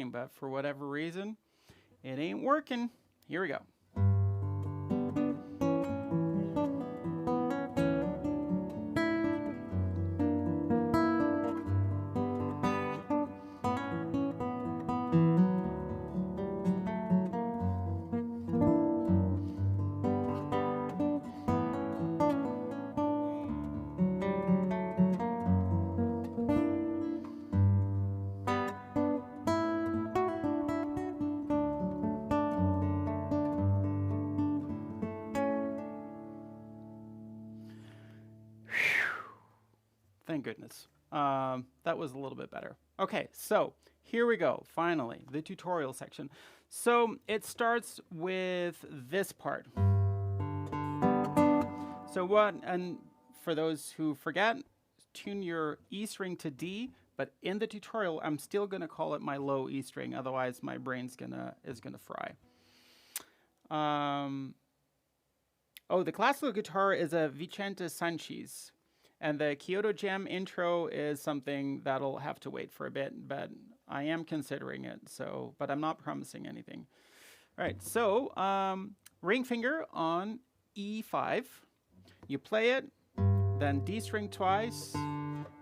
but for whatever reason, it ain't working. Here we go. Thank goodness. That was a little bit better. Okay, so here we go. Finally, the tutorial section. So it starts with this part. So what, and for those who forget, tune your E string to D, but in the tutorial, I'm still gonna call it my low E string, otherwise my brain's gonna fry. Oh, the classical guitar is a Vicente Sanchez. And the Kyoto Jam intro is something that'll have to wait for a bit, but I am considering it, so, but I'm not promising anything. All right, so ring finger on E5. You play it, then D string twice.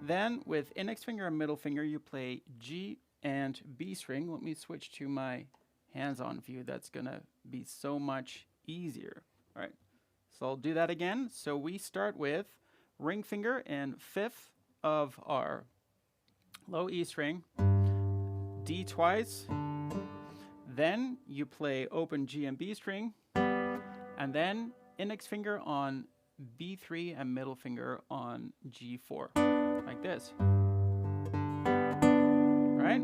Then with index finger and middle finger, you play G and B string. Let me switch to my hands-on view. That's gonna be so much easier. All right, so I'll do that again. So we start with ring finger in fifth of our low E string, D twice, then you play open G and B string, and then index finger on B3 and middle finger on G4, like this. Right?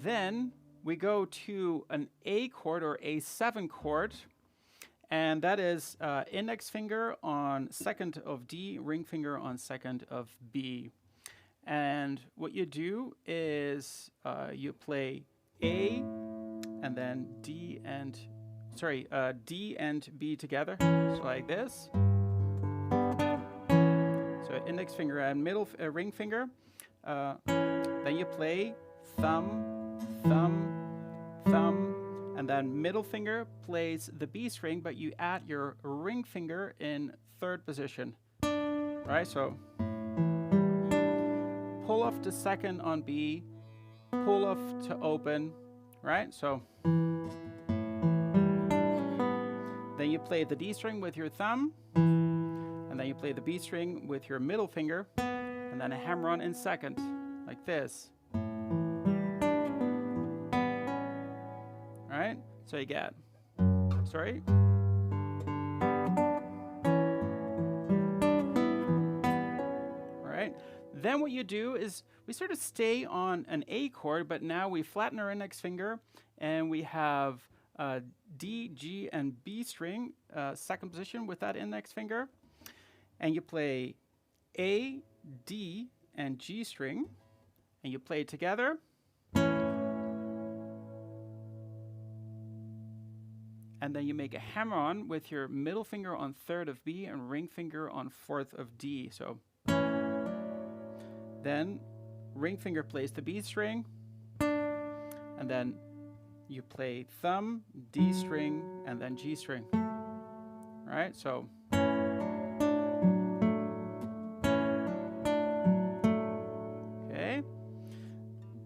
Then we go to an A chord or A7 chord, and that is index finger on second of D, ring finger on second of B. And what you do is you play A and then D and B together, so like this. So index finger and middle ring finger. Then you play thumb, thumb, thumb, and then middle finger plays the B string, but you add your ring finger in third position. Right, so pull off to second on B, pull off to open, right? So then you play the D string with your thumb, and then you play the B string with your middle finger, and then a hammer on in second, like this. Right? So you get, sorry. Right? Then what you do is we sort of stay on an A chord, but now we flatten our index finger and we have D, G, and B string, second position with that index finger. And you play A, D, and G string, and you play it together. And then you make a hammer on with your middle finger on third of B and ring finger on fourth of D. So then ring finger plays the B string, and then you play thumb, D string, and then G string. All right, so okay.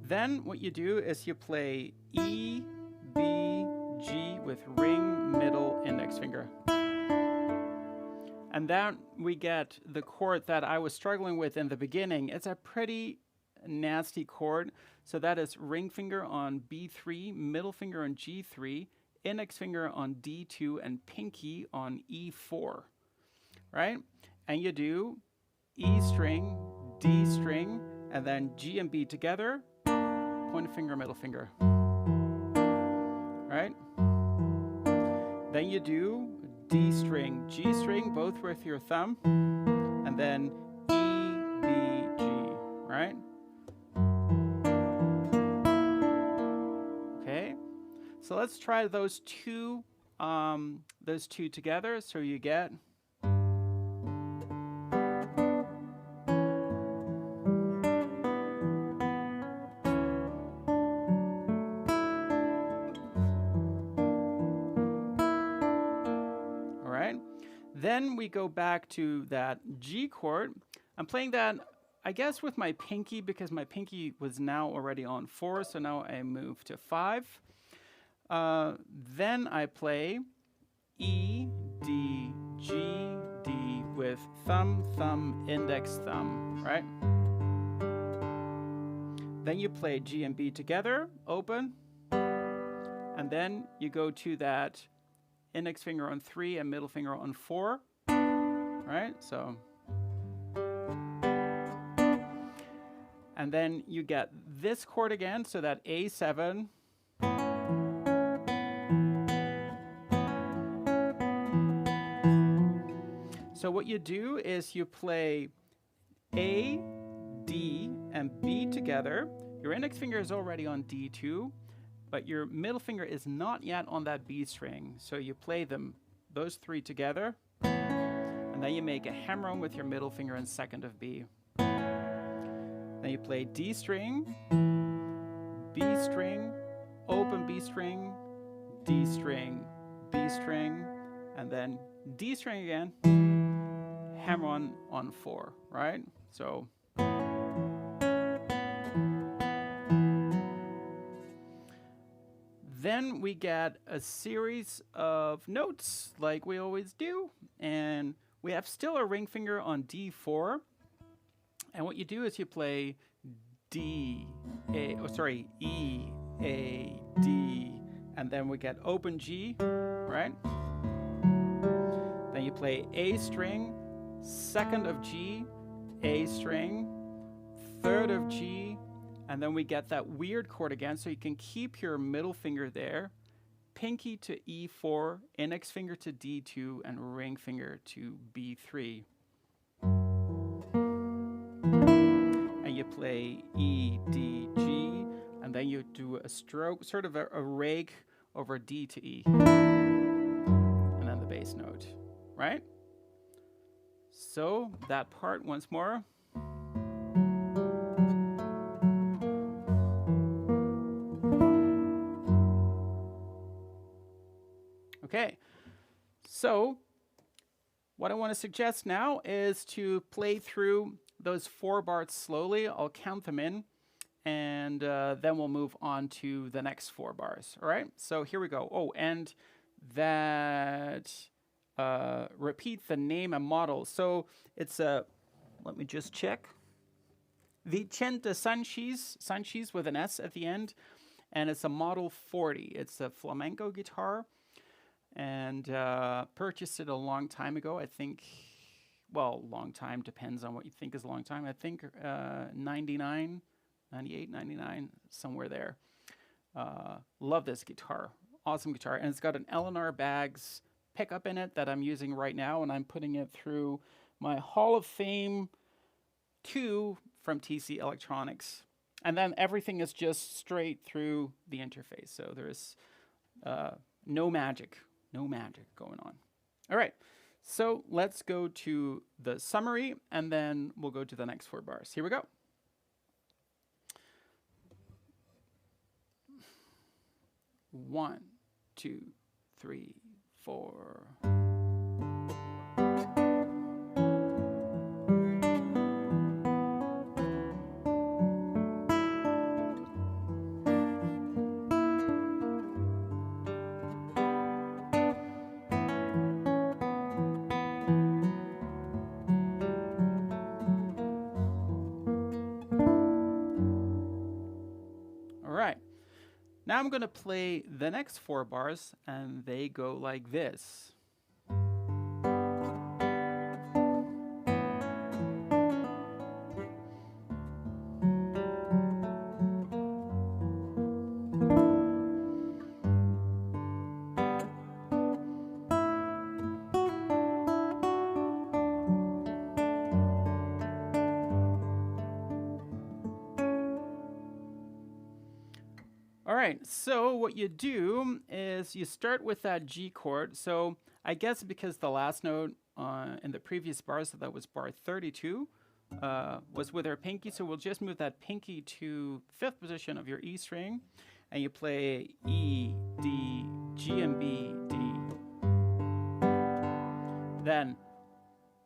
Then what you do is you play E, B, G with ring, middle, index finger. And then we get the chord that I was struggling with in the beginning. It's a pretty nasty chord. So that is ring finger on B3, middle finger on G3, index finger on D2, and pinky on E4, right? And you do E string, D string, and then G and B together, pointer finger, middle finger, right? Then you do D string, G string, both with your thumb, and then E, B, G, right? Okay, so let's try those two together. So you get Then we go back to that G chord. I'm playing that, I guess, with my pinky because my pinky was now already on 4, so now I move to 5. Then I play E, D, G, D with thumb, thumb, index, thumb, right? Then you play G and B together, open, and then you go to that index finger on 3 and middle finger on 4, right? So, and then you get this chord again, so that A7. So what you do is you play A, D, and B together. Your index finger is already on D2, but your middle finger is not yet on that B string. So you play them, those 3 together, and then you make a hammer-on with your middle finger in second of B. Then you play D string, B string, open B string, D string, B string, and then D string again, hammer on 4, right? So then we get a series of notes like we always do, and we have still a ring finger on D4. And what you do is you play D, A, E, A, D, and then we get open G, right? Then you play A string, second of G, A string, third of G, and then we get that weird chord again, so you can keep your middle finger there, pinky to E4, index finger to D2, and ring finger to B3. And you play E, D, G, and then you do a stroke, sort of a rake over D to E, and then the bass note, right? So that part once more. Okay, so what I want to suggest now is to play through those 4 bars slowly. I'll count them in, and then we'll move on to the next 4 bars. All right, so here we go. Oh, and that repeat the name and model. So it's a, let me just check. Vicente Sanchis with an S at the end, and it's a Model 40. It's a flamenco guitar, and purchased it a long time ago. I think, well, long time depends on what you think is a long time. I think 99, 98, 99, somewhere there. Love this guitar. Awesome guitar. And it's got an Eleanor Baggs pickup in it that I'm using right now, and I'm putting it through my Hall of Fame 2 from TC Electronics. And then everything is just straight through the interface. So there's no magic going on. All right, so let's go to the summary, and then we'll go to the next 4 bars. Here we go. One, 2, 3, 4. Now I'm going to play the next 4 bars, and they go like this. All right, so what you do is you start with that G chord. So I guess because the last note in the previous bar, so that was bar 32, was with our pinky. So we'll just move that pinky to 5th position of your E string, and you play E, D, G, and B, D. Then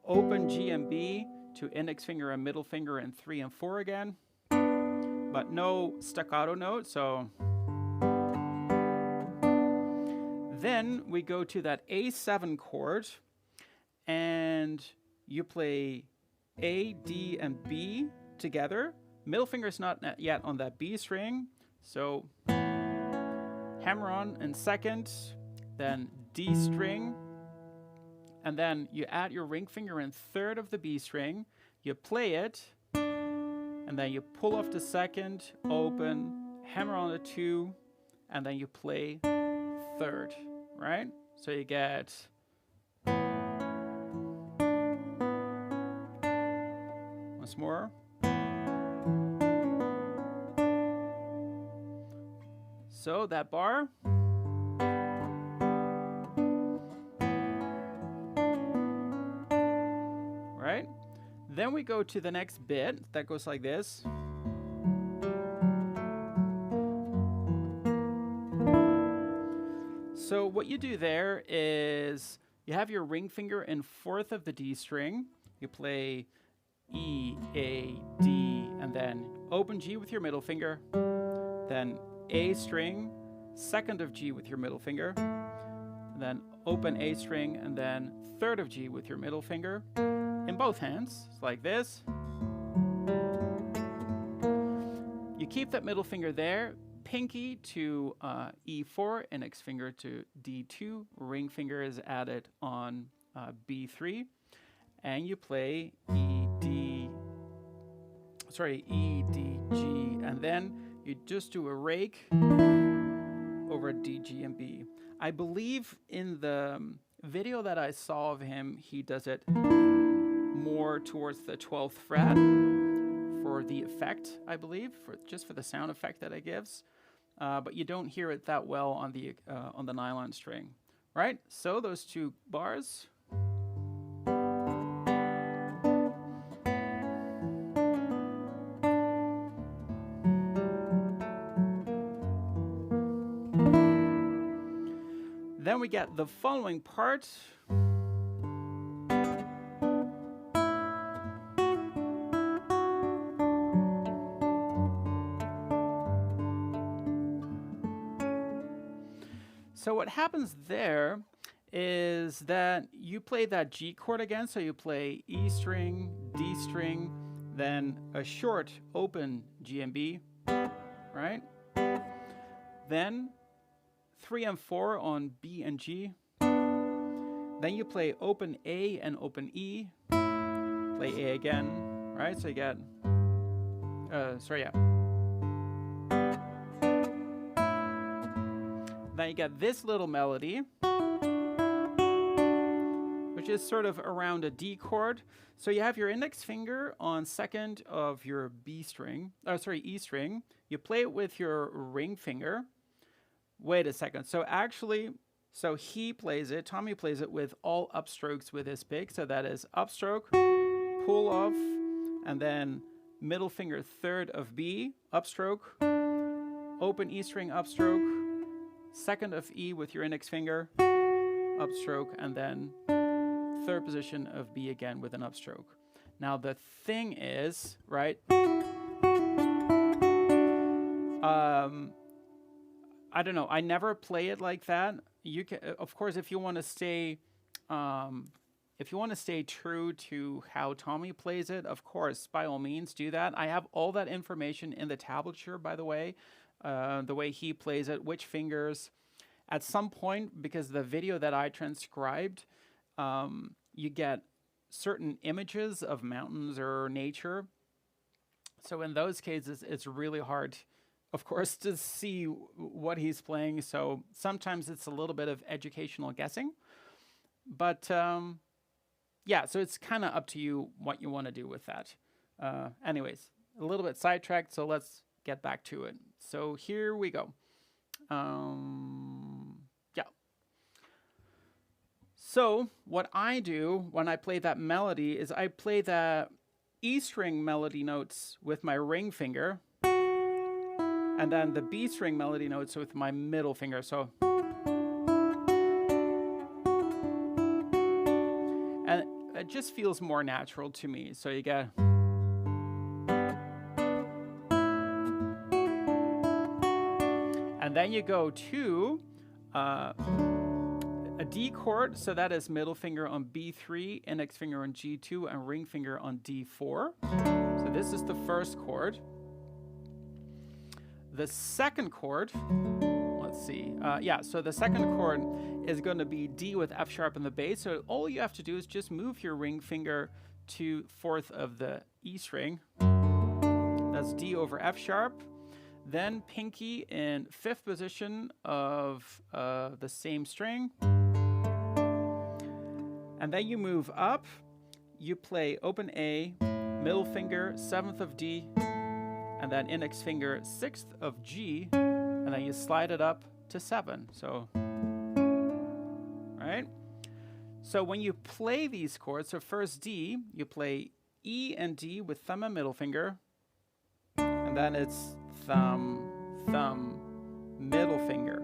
open G and B to index finger and middle finger and 3 and 4 again, but no staccato note. So then we go to that A7 chord, and you play A, D, and B together. Middle finger's not yet on that B string, so hammer on in second, then D string, and then you add your ring finger in third of the B string, you play it, and then you pull off the second, open, hammer on the 2, and then you play third, right? So you get once more. So that bar. Right? Then we go to the next bit that goes like this. So what you do there is you have your ring finger in fourth of the D string. You play E, A, D, and then open G with your middle finger. Then A string, second of G with your middle finger. And then open A string, and then third of G with your middle finger. In both hands, it's like this. You keep that middle finger there, pinky to E4, index finger to D2, ring finger is added on B3, and you play E, D, G, and then you just do a rake over D, G, and B. I believe in the video that I saw of him, he does it more towards the 12th fret for the effect, I believe, just for the sound effect that it gives. But you don't hear it that well on the nylon string, right? So those two bars. Then we get the following part. So what happens there is that you play that G chord again. So you play E string, D string, then a short open G and B, right? Then 3 and 4 on B and G. Then you play open A and open E. Play A again, right? So you get, Then you get this little melody, which is sort of around a D chord. So you have your index finger on second of your E string. You play it with your ring finger. Wait a second. So actually, he plays it, Tommy plays it with all upstrokes with his pick. So that is upstroke, pull off, and then middle finger third of B, upstroke, open E string, upstroke, second of E with your index finger, upstroke, and then third position of B again with an upstroke. Now the thing is, right, I don't know, I never play it like that. You can, of course, if you want to stay true to how Tommy plays it, of course, by all means do that. I have all that information in the tablature, by the way. The way he plays it, which fingers. At some point, because the video that I transcribed, you get certain images of mountains or nature. So in those cases, it's really hard, of course, to see what he's playing. So sometimes it's a little bit of educational guessing. But yeah, so it's kind of up to you what you want to do with that. Anyways, a little bit sidetracked, so let's get back to it. So here we go. Yeah. So what I do when I play that melody is I play the E string melody notes with my ring finger, and then the B string melody notes with my middle finger. So, just feels more natural to me. So you get, and then you go to a D chord, so that is middle finger on B3, index finger on G2, and ring finger on D4. So this is the first chord. The second chord, let's see, so the second chord is going to be D with F sharp in the bass. So all you have to do is just move your ring finger to fourth of the E string. That's D over F sharp. Then pinky in fifth position of the same string. And then you move up, you play open A, middle finger, seventh of D, and then index finger, sixth of G, and then you slide it up to 7. So, right? So when you play these chords, so first D, you play E and D with thumb and middle finger, and then it's thumb, thumb, middle finger.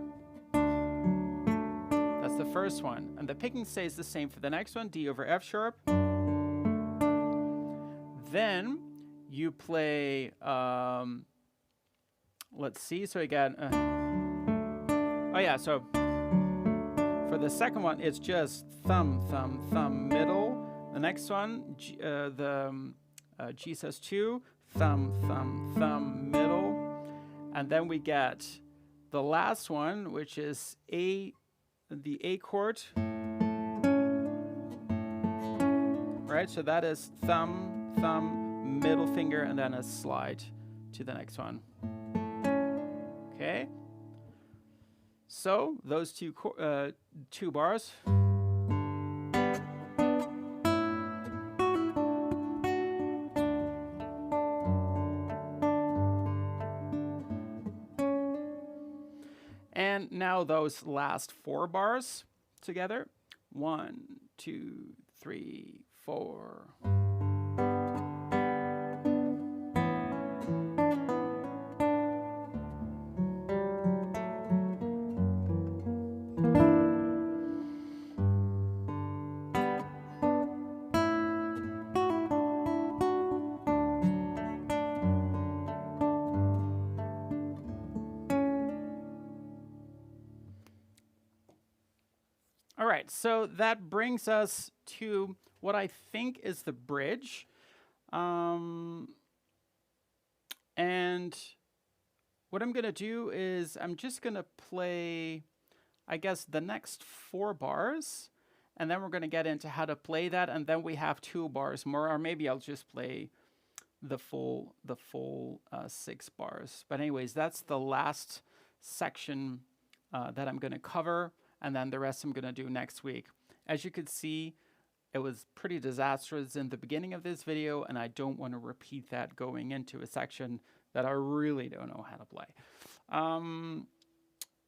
That's the first one. And the picking stays the same for the next one, D over F sharp. Then you play, let's see, so again, so for the second one, it's just thumb, thumb, thumb, middle. The next one, G says 2, thumb, thumb, thumb, middle. And then we get the last one, which is the A chord. Right, so that is thumb, thumb, middle finger, and then a slide to the next one. Okay. So those two bars. And now those last 4 bars together. 1, 2, 3, 4. All right, so that brings us to what I think is the bridge. And what I'm going to do is I'm just going to play, I guess, the next 4 bars, and then we're going to get into how to play that, and then we have 2 bars more, or maybe I'll just play the full 6 bars. But anyways, that's the last section that I'm going to cover. And then the rest I'm going to do next week. As you could see, it was pretty disastrous in the beginning of this video, and I don't want to repeat that going into a section that I really don't know how to play.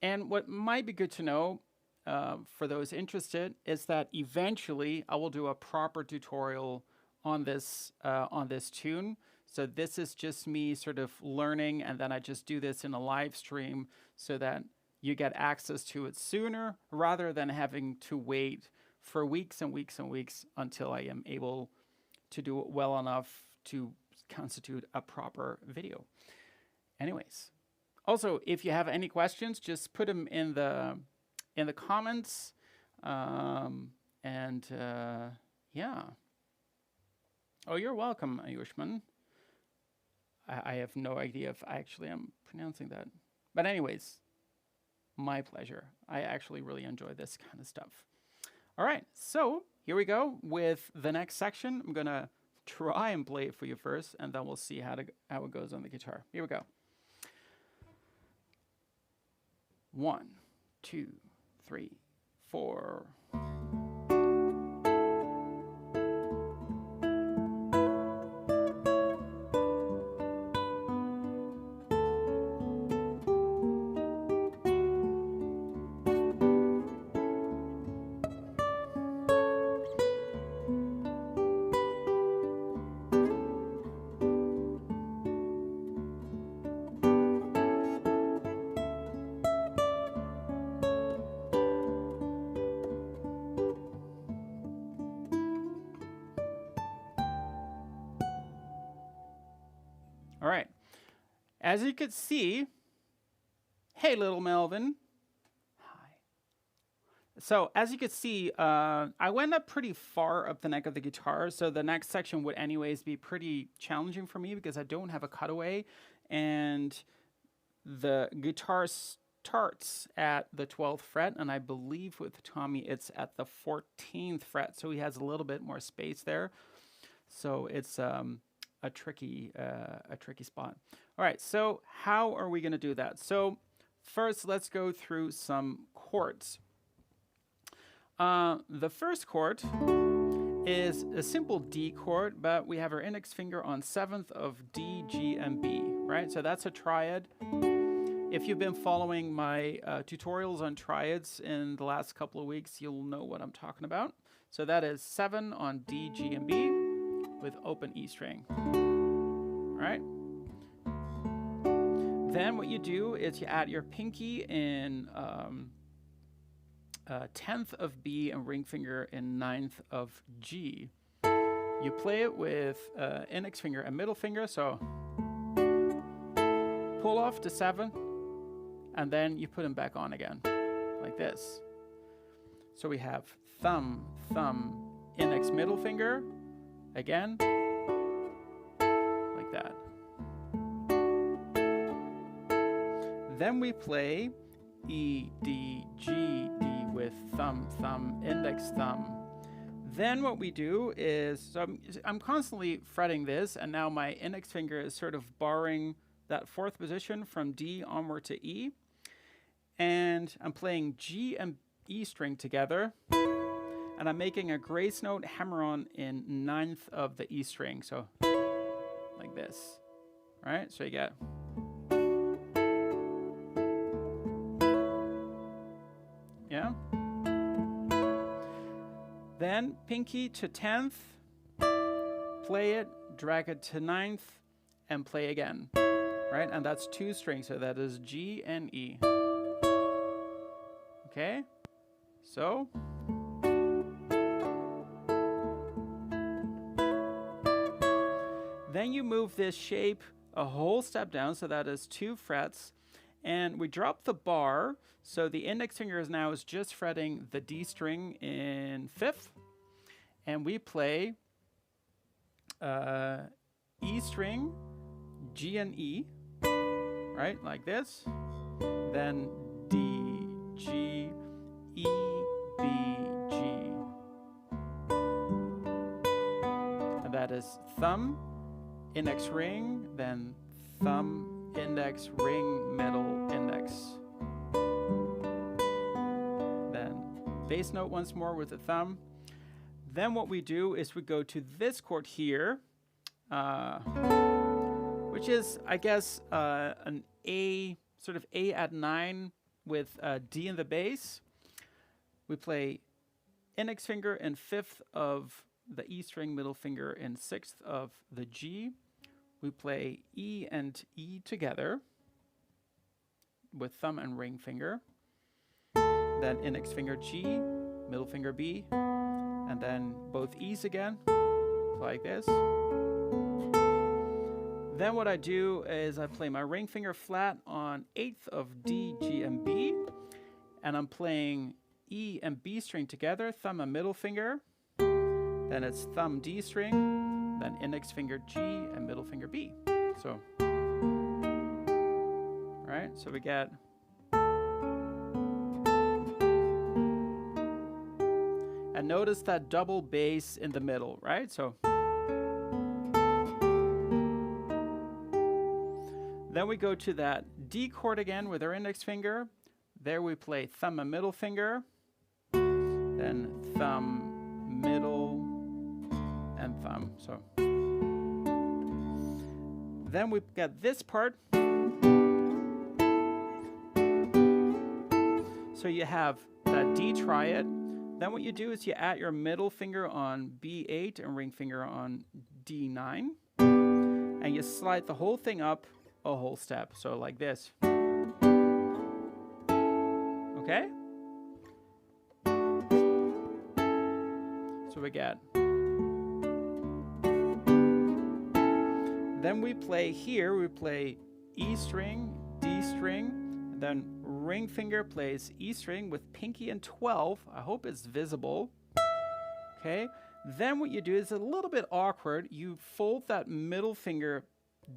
And what might be good to know for those interested is that eventually I will do a proper tutorial on this tune. So this is just me sort of learning, and then I just do this in a live stream so that you get access to it sooner rather than having to wait for weeks and weeks and weeks until I am able to do it well enough to constitute a proper video. Anyways, also, if you have any questions, just put them in the comments. Yeah. Oh, you're welcome, Ayushman. I have no idea if I actually am pronouncing that. But anyways, my pleasure. I actually really enjoy this kind of stuff. All right, so here we go with the next section. I'm gonna try and play it for you first, and then we'll see how it goes on the guitar. Here we go. 1, 2, 3, 4. as you could see, hey, little Melvin. Hi. So as you could see, I went up pretty far up the neck of the guitar, so the next section would anyways be pretty challenging for me because I don't have a cutaway, and the guitar starts at the 12th fret, and I believe with Tommy it's at the 14th fret, so he has a little bit more space there. So it's a tricky spot. All right, so how are we going to do that? So first, let's go through some chords. The first chord is a simple D chord, but we have our index finger on 7th of D, G, and B, right? So that's a triad. If you've been following my tutorials on triads in the last couple of weeks, you'll know what I'm talking about. So that is 7 on D, G, and B with open E string, right? Then what you do is you add your pinky in 10th of B and ring finger in 9th of G. You play it with index finger and middle finger, so pull off to 7, and then you put them back on again, like this. So we have thumb, thumb, index, middle finger, again, like that. Then we play E, D, G, D with thumb, thumb, index, thumb. Then what we do is, so I'm constantly fretting this, and now my index finger is sort of barring that 4th position from D onward to E. And I'm playing G and E string together, and I'm making a grace note hammer-on in 9th of the E string, so like this, right? So you get... Yeah. Then pinky to 10th, play it, drag it to 9th, and play again, right? And that's 2 strings, so that is G and E. Okay, so then you move this shape a whole step down, so that is 2 frets. And we drop the bar, so the index finger is now just fretting the D string in 5th, and we play E string, G and E, right, like this, then D, G, E, B, G, and that is thumb, index ring, then thumb, index, ring, middle, index. Then bass note once more with the thumb. Then what we do is we go to this chord here, which is, I guess, an A, sort of A at 9 with D in the bass. We play index finger in 5th of the E string, middle finger in 6th of the G. We play E and E together with thumb and ring finger. Then index finger G, middle finger B, and then both E's again, like this. Then what I do is I play my ring finger flat on 8th of D, G, and B, and I'm playing E and B string together, thumb and middle finger. Then it's thumb, D string, then index finger G and middle finger B. So, right, so we get, and notice that double bass in the middle, right? So, then we go to that D chord again with our index finger. There we play thumb and middle finger, then thumb, middle, and thumb. So then we get this part. So you have that D triad. Then what you do is you add your middle finger on B8 and ring finger on D9, and you slide the whole thing up a whole step. So like this. Okay? So we get. Then we play here, we play E string, D string, and then ring finger plays E string with pinky and 12. I hope it's visible. Okay. Then what you do is a little bit awkward. You fold that middle finger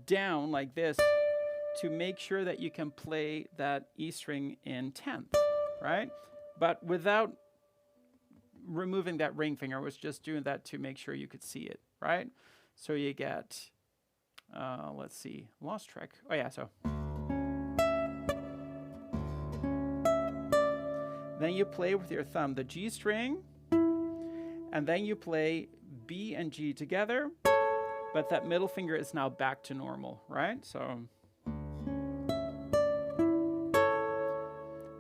down like this to make sure that you can play that E string in 10th, right? But without removing that ring finger. I was just doing that to make sure you could see it, right? So you get, let's see, lost track. Oh yeah, so. Then you play with your thumb the G string, and then you play B and G together, but that middle finger is now back to normal, right? So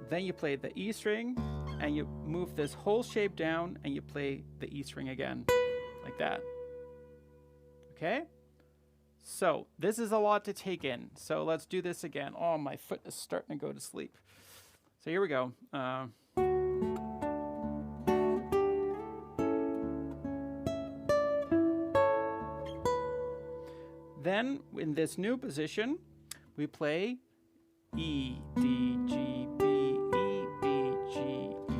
then you play the E string, and you move this whole shape down, and you play the E string again, like that. Okay? So this is a lot to take in. So let's do this again. Oh, my foot is starting to go to sleep. So here we go. Then in this new position, we play E, D, G, B, E, B, G, E.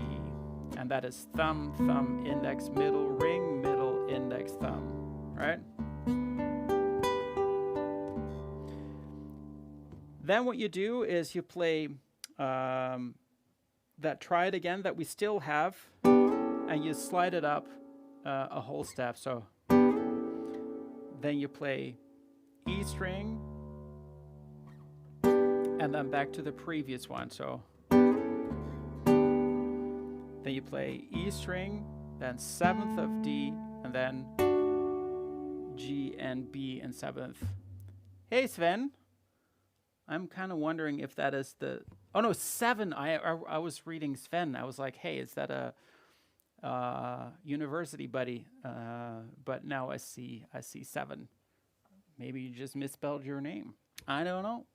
And that is thumb, thumb, index, middle, ring, middle, index, thumb, right? Then what you do is you play that try it again that we still have, and you slide it up a whole step. So then you play E string, and then back to the previous one. So then you play E string, then 7th of D, and then G and B in 7th. Hey Sven, I'm kind of wondering if that is the, oh no, 7. I was reading Sven. I was like, hey, is that a university buddy? But now I see 7. Maybe you just misspelled your name. I don't know.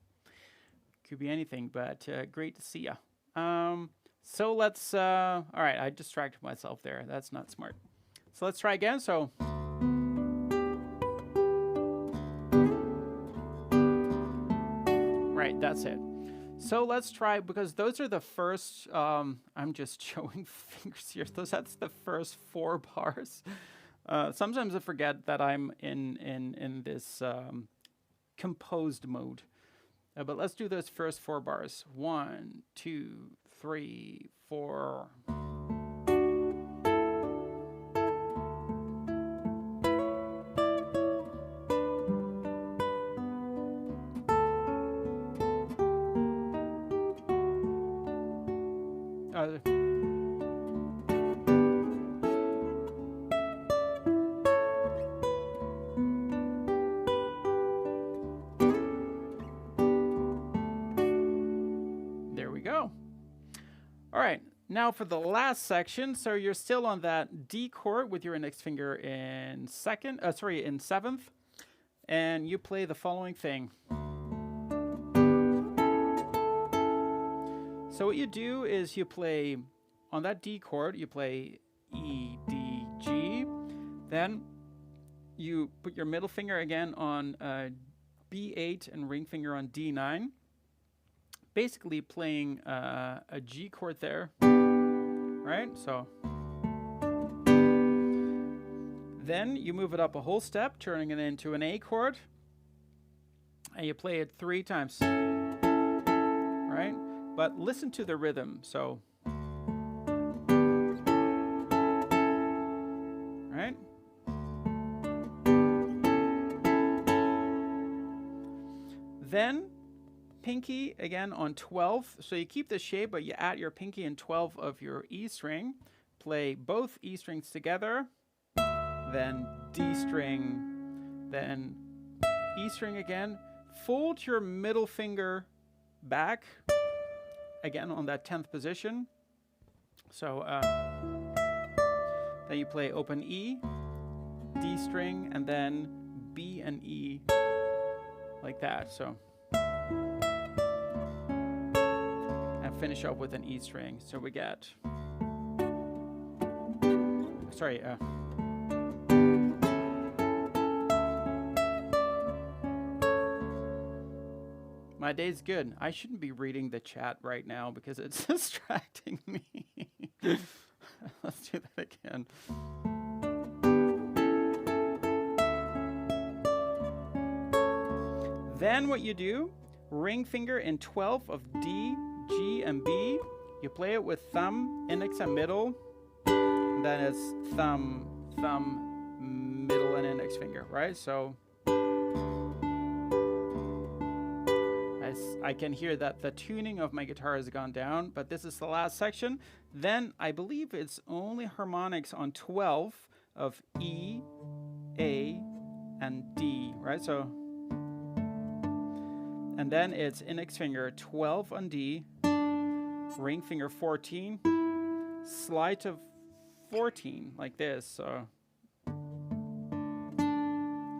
Could be anything, but great to see ya. So let's, all right, I distracted myself there. That's not smart. So let's try again. So. Right, that's it. So let's try, because those are the first, I'm just showing fingers here. That's the first 4 bars. Sometimes I forget that I'm in this composed mode. But let's do those first 4 bars. 1, 2, 3, 4. There we go. All right, now for the last section. So you're still on that D chord with your index finger in 7th, and you play the following thing. So what you do is you play on that D chord, you play E, D, G. Then you put your middle finger again on B8 and ring finger on D9. Basically playing a G chord there, right? So then you move it up a whole step, turning it into an A chord, and you play it 3 times, right? But listen to the rhythm. So, right? Then pinky again on 12. So you keep the shape, but you add your pinky and 12 of your E string. Play both E strings together, then D string, then E string again. Fold your middle finger back again on that 10th position. So then you play open E, D string, and then B and E like that. So and finish up with an E string. So we get, sorry, My day's good. I shouldn't be reading the chat right now because it's distracting me. Let's do that again. Then what you do, ring finger in 12 of D, G, and B. You play it with thumb, index, and middle. And then it's thumb, thumb, middle, and index finger, right? So I can hear that the tuning of my guitar has gone down, but this is the last section. Then I believe it's only harmonics on 12 of E, A, and D, right? So, and then it's index finger 12 on D, ring finger 14, slide to 14 like this. So,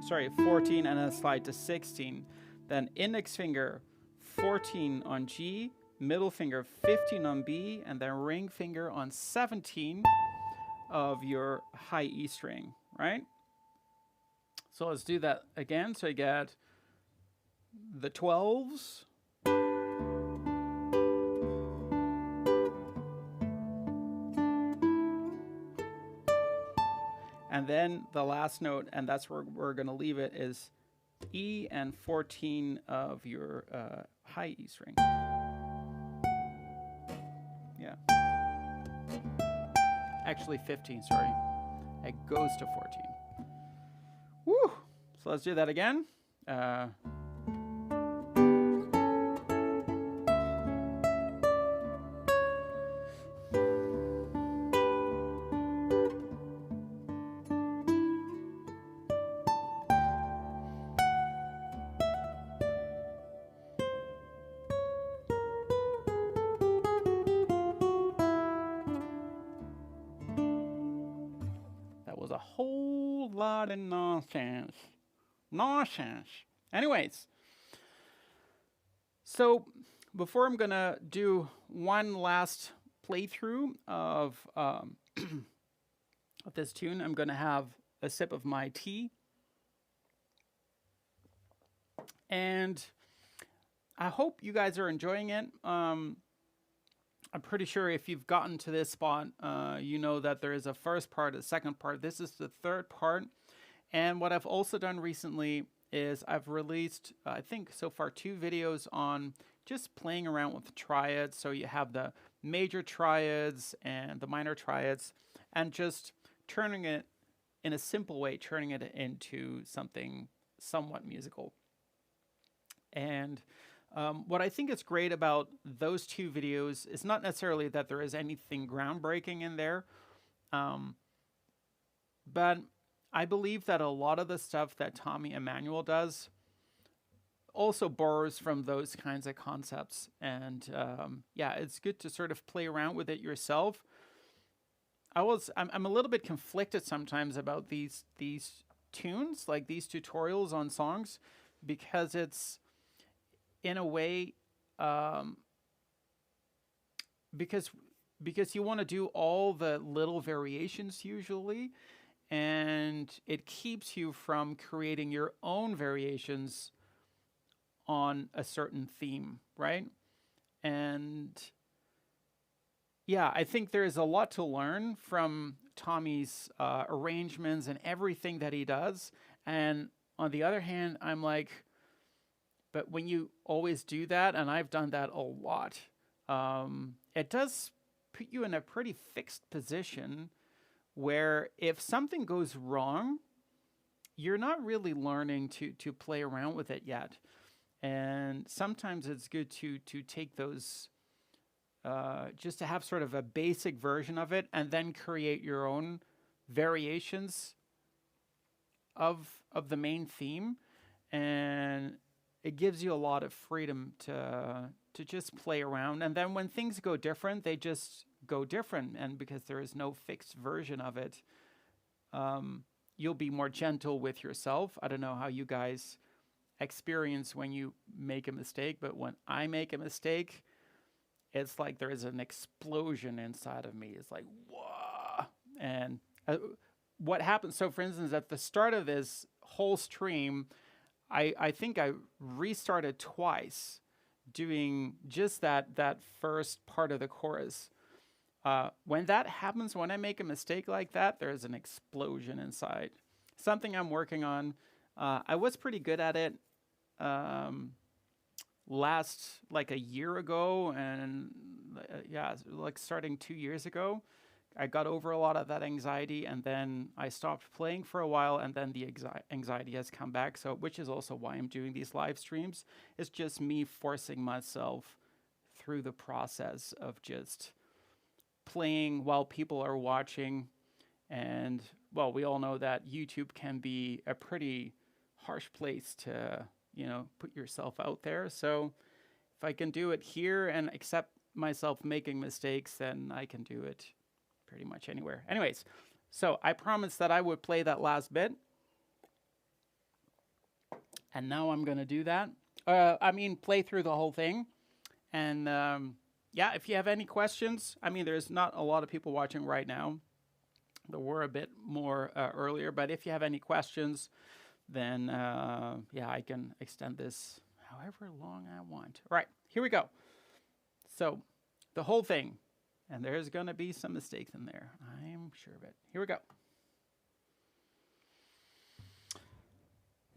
sorry, 14 and then slide to 16. Then index finger 14 on G, middle finger 15 on B, and then ring finger on 17 of your high E string, right? So let's do that again. So you get the 12s, and then the last note, and that's where we're going to leave it, is E and 14 of your high E string. Yeah. Actually 15, sorry. It goes to 14. Woo! So let's do that again. That was a whole lot of nonsense. Nonsense. Anyways, so before I'm gonna do one last playthrough of this tune, I'm gonna have a sip of my tea. And I hope you guys are enjoying it. I'm pretty sure if you've gotten to this spot, you know that there is a first part, a second part. This is the third part. And what I've also done recently is I've released, I think so far, 2 videos on just playing around with the triads. So you have the major triads and the minor triads, and just turning it in a simple way, turning it into something somewhat musical. And what I think is great about those 2 videos is not necessarily that there is anything groundbreaking in there, but I believe that a lot of the stuff that Tommy Emmanuel does also borrows from those kinds of concepts. And yeah, it's good to sort of play around with it yourself. I'm a little bit conflicted sometimes about these tunes, like these tutorials on songs, because it's, in a way, because you want to do all the little variations usually, and it keeps you from creating your own variations on a certain theme, right? And yeah, I think there's a lot to learn from Tommy's arrangements and everything that he does. And on the other hand, I'm like, but when you always do that, and I've done that a lot, it does put you in a pretty fixed position where if something goes wrong, you're not really learning to play around with it yet. And sometimes it's good to take those, just to have sort of a basic version of it, and then create your own variations of the main theme. And it gives you a lot of freedom to just play around. And then when things go different, they just go different. And because there is no fixed version of it, you'll be more gentle with yourself. I don't know how you guys experience when you make a mistake, but when I make a mistake, it's like there is an explosion inside of me. It's like, whoa. And what happens, so for instance, at the start of this whole stream, I think I restarted twice doing just that first part of the chorus. When that happens, when I make a mistake like that, there's an explosion inside. Something I'm working on. I was pretty good at it um, last like a year ago, and yeah, like starting 2 years ago. I got over a lot of that anxiety, and then I stopped playing for a while, and then the anxiety has come back. So, which is also why I'm doing these live streams. It's just me forcing myself through the process of just playing while people are watching. And well, we all know that YouTube can be a pretty harsh place to, put yourself out there. So if I can do it here and accept myself making mistakes, then I can do it pretty much anywhere. Anyways, so I promised that I would play that last bit. And now I'm going to do that. Play through the whole thing. And yeah, if you have any questions, there's not a lot of people watching right now. There were a bit more earlier, but if you have any questions, then yeah, I can extend this however long I want. All right, here we go. So the whole thing, and there's going to be some mistakes in there. I'm sure of it. Here we go.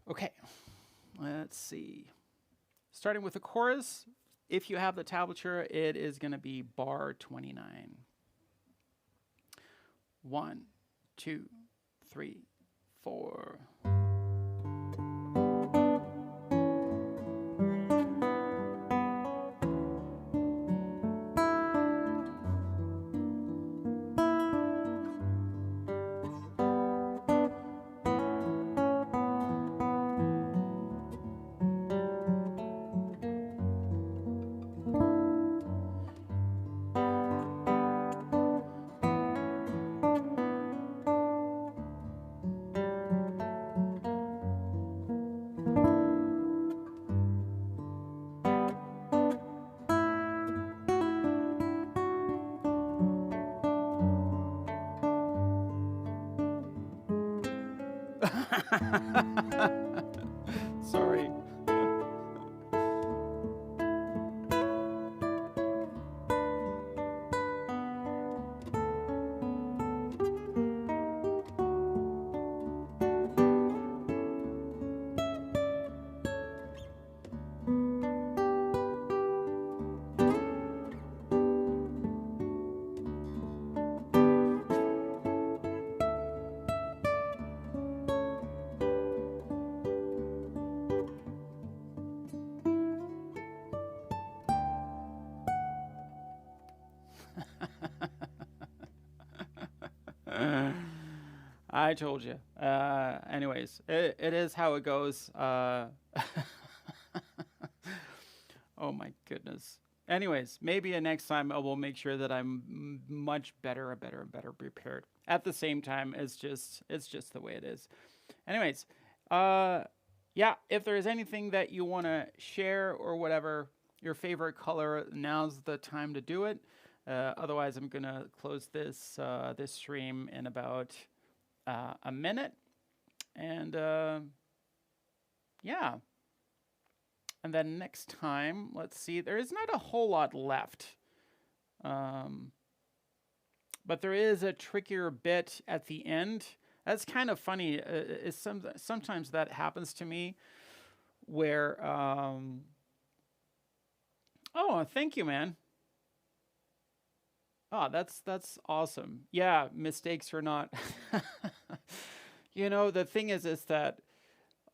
Okay, let's see. Starting with the chorus, if you have the tablature, it is going to be bar 29. 1, 2, 3, 4. Sorry. I told you. Anyways, it is how it goes. Oh my goodness. Anyways, maybe next time I will make sure that I'm much better prepared. At the same time, it's just the way it is. Anyways, yeah, if there is anything that you want to share or whatever, your favorite color, now's the time to do it. Otherwise, I'm gonna close this this stream in about a minute, and yeah. And then next time, let's see, there is not a whole lot left. But there is a trickier bit at the end. That's kind of funny. Sometimes that happens to me where, oh, thank you, man. Oh, that's awesome. Yeah, mistakes are not. The thing is that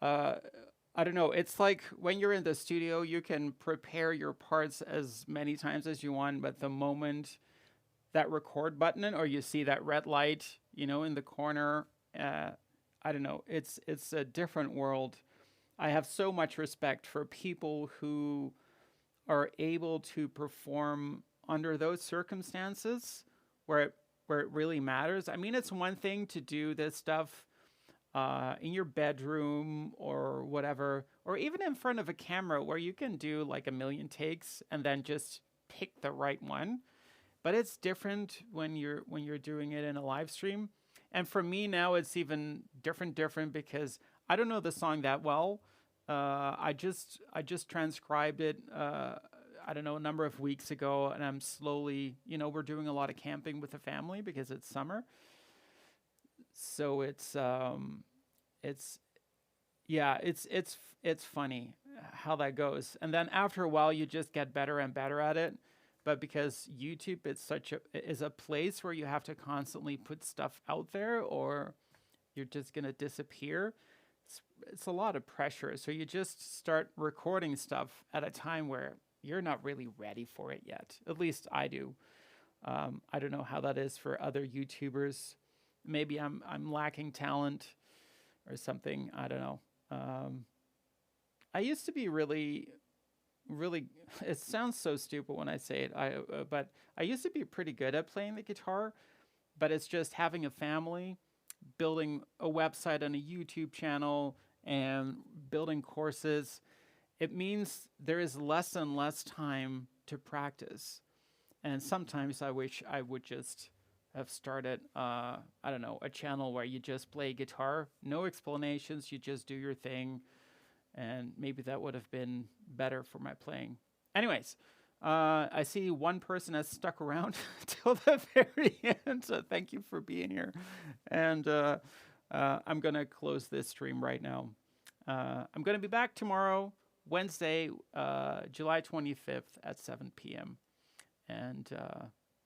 I don't know. It's like when you're in the studio, you can prepare your parts as many times as you want, but the moment that record button or you see that red light, in the corner, I don't know. It's a different world. I have so much respect for people who are able to perform under those circumstances where it really matters. It's one thing to do this stuff in your bedroom or whatever, or even in front of a camera where you can do like a million takes and then just pick the right one. But it's different when you're doing it in a live stream. And for me now, it's even different because I don't know the song that well, I just transcribed it. I don't know, a number of weeks ago, and I'm slowly, we're doing a lot of camping with the family because it's summer, so it's yeah, it's funny how that goes, and then after a while, you just get better and better at it. But because YouTube is a place where you have to constantly put stuff out there, or you're just gonna disappear. It's a lot of pressure. So you just start recording stuff at a time where you're not really ready for it yet. At least I do. I don't know how that is for other YouTubers. Maybe I'm lacking talent or something. I don't know. I used to be really. It sounds so stupid when I say it. But I used to be pretty good at playing the guitar. But it's just having a family, building a website and a YouTube channel, and building courses. It means there is less and less time to practice. And sometimes I wish I would just have started, I don't know, a channel where you just play guitar, no explanations, you just do your thing. And maybe that would have been better for my playing. Anyways, I see one person has stuck around till the very end. So thank you for being here. And I'm going to close this stream right now. I'm going to be back tomorrow, Wednesday, July 25th at 7 p.m. And